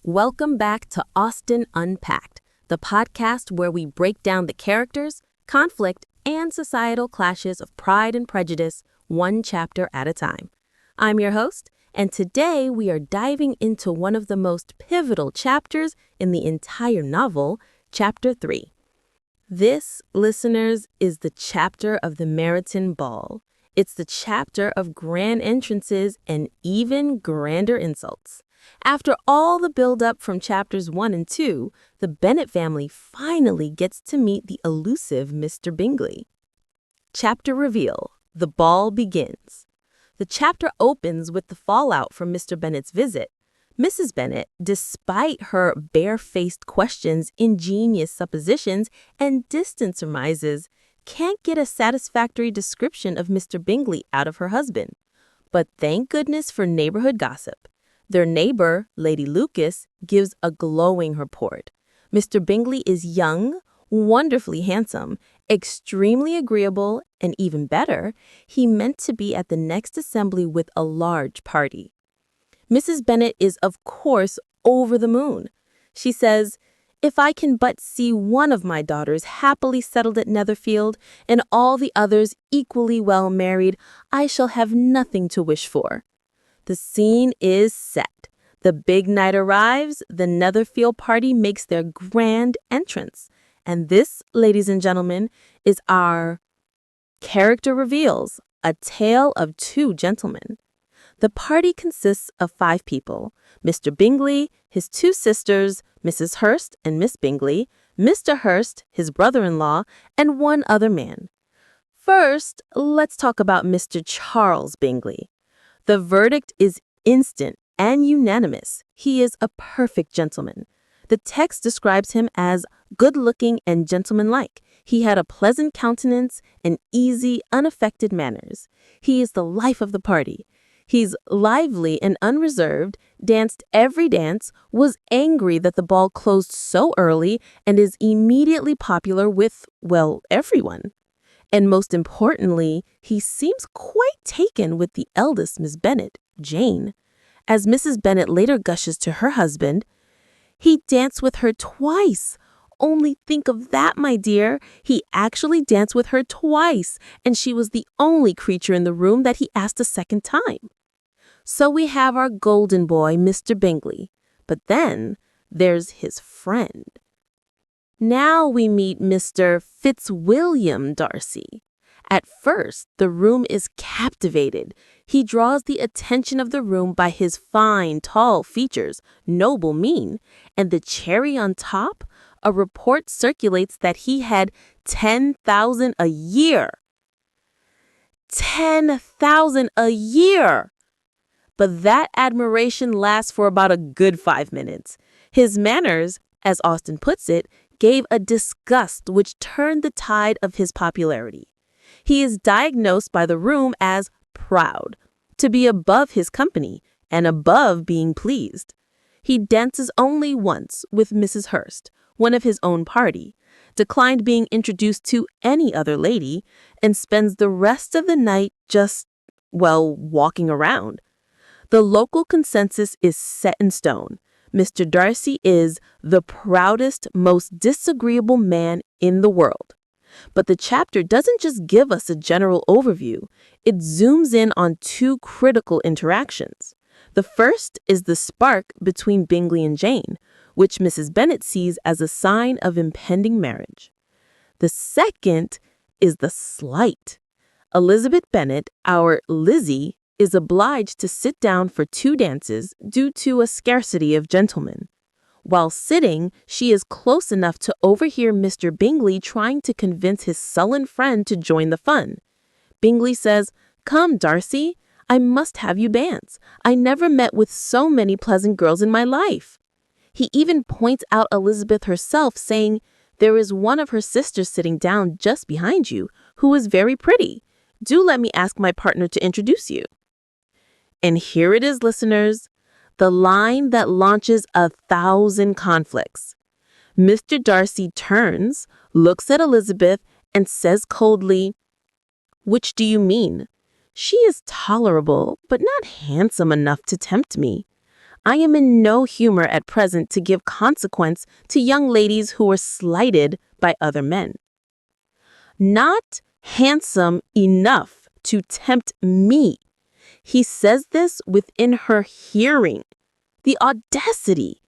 Welcome back to Austen Unpacked, the podcast where we break down the characters, conflict, and societal clashes of Pride and Prejudice one chapter at a time. I'm your host, and today we are diving into one of the most pivotal chapters in the entire novel, Chapter 3. This, listeners, is the chapter of the Meryton Ball. It's the chapter of grand entrances and even grander insults. After all the build-up from chapters 1 and 2, the Bennet family finally gets to meet the elusive Mr. Bingley. Chapter reveal: the ball begins. The chapter opens with the fallout from Mr. Bennet's visit. Mrs. Bennet, despite her bare-faced questions, ingenious suppositions, and distant surmises, can't get a satisfactory description of Mr. Bingley out of her husband. But thank goodness for neighborhood gossip. Their neighbor, Lady Lucas, gives a glowing report. Mr. Bingley is young, wonderfully handsome, extremely agreeable, and even better, he meant to be at the next assembly with a large party. Mrs. Bennet is, of course, over the moon. She says, "If I can but see one of my daughters happily settled at Netherfield, and all the others equally well married, I shall have nothing to wish for." The scene is set. The big night arrives, the Netherfield party makes their grand entrance. And this, ladies and gentlemen, is our character reveals, a tale of two gentlemen. The party consists of 5 people: Mr. Bingley, his 2 sisters, Mrs. Hurst and Miss Bingley, Mr. Hurst, his brother-in-law, and 1 other man. First, let's talk about Mr. Charles Bingley. The verdict is instant and unanimous. He is a perfect gentleman. The text describes him as good-looking and gentlemanlike. He had a pleasant countenance and easy, unaffected manners. He is the life of the party. He's lively and unreserved, danced every dance, was angry that the ball closed so early, and is immediately popular with, well, everyone. And most importantly, he seems quite taken with the eldest Miss Bennet, Jane. As Mrs. Bennet later gushes to her husband, "He danced with her twice. Only think of that, my dear. He actually danced with her twice, and she was the only creature in the room that he asked a second time." So we have our golden boy, Mr. Bingley. But then there's his friend. Now we meet Mr. Fitzwilliam Darcy. At first, the room is captivated. He draws the attention of the room by his fine, tall features, noble mien, and the cherry on top, a report circulates that he had 10,000 a year. 10,000 a year! But that admiration lasts for about a good 5 minutes. His manners, as Austen puts it, gave a disgust which turned the tide of his popularity. He is diagnosed by the room as proud, to be above his company, and above being pleased. He dances only once with Mrs. Hurst, one of his own party, declined being introduced to any other lady, and spends the rest of the night just, well, walking around. The local consensus is set in stone. Mr. Darcy is the proudest, most disagreeable man in the world. But the chapter doesn't just give us a general overview. It zooms in on 2 critical interactions. The first is the spark between Bingley and Jane, which Mrs. Bennet sees as a sign of impending marriage. The second is the slight. Elizabeth Bennet, our Lizzie, is obliged to sit down for 2 dances due to a scarcity of gentlemen. While sitting, she is close enough to overhear Mr. Bingley trying to convince his sullen friend to join the fun. Bingley says, "Come, Darcy, I must have you dance. I never met with so many pleasant girls in my life." He even points out Elizabeth herself, saying, "There is one of her sisters sitting down just behind you, who is very pretty. Do let me ask my partner to introduce you." And here it is, listeners, the line that launches 1,000 conflicts. Mr. Darcy turns, looks at Elizabeth, and says coldly, "Which do you mean? She is tolerable, but not handsome enough to tempt me. I am in no humor at present to give consequence to young ladies who were slighted by other men. Not handsome enough to tempt me. He says this within her hearing. The audacity!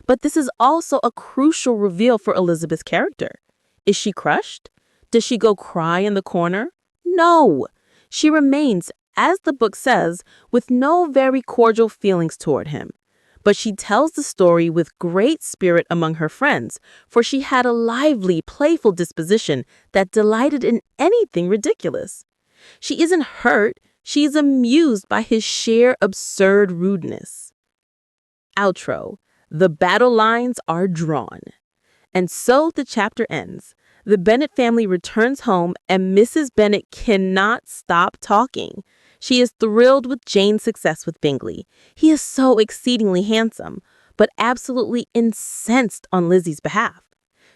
But this is also a crucial reveal for Elizabeth's character. Is she crushed? Does she go cry in the corner? No. She remains, as the book says, with no very cordial feelings toward him. But she tells the story with great spirit among her friends, for she had a lively, playful disposition that delighted in anything ridiculous. She isn't hurt, she is amused by his sheer absurd rudeness. Outro. The battle lines are drawn. And so the chapter ends. The Bennet family returns home and Mrs. Bennet cannot stop talking. She is thrilled with Jane's success with Bingley. He is so exceedingly handsome, but absolutely incensed on Lizzie's behalf.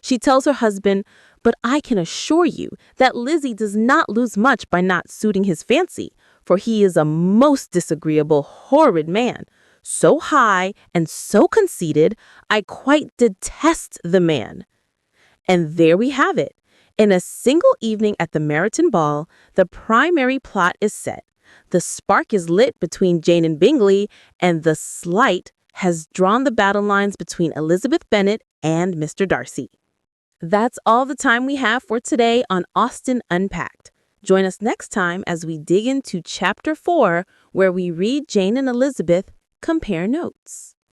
She tells her husband, "But I can assure you that Lizzie does not lose much by not suiting his fancy, for he is a most disagreeable, horrid man. So high and so conceited, I quite detest the man." And there we have it. In a single evening at the Meryton ball, the primary plot is set. The spark is lit between Jane and Bingley, and the slight has drawn the battle lines between Elizabeth Bennet and Mr. Darcy. That's all the time we have for today on Austen Unpacked. Join us next time as we dig into Chapter 4, where we read Jane and Elizabeth compare notes.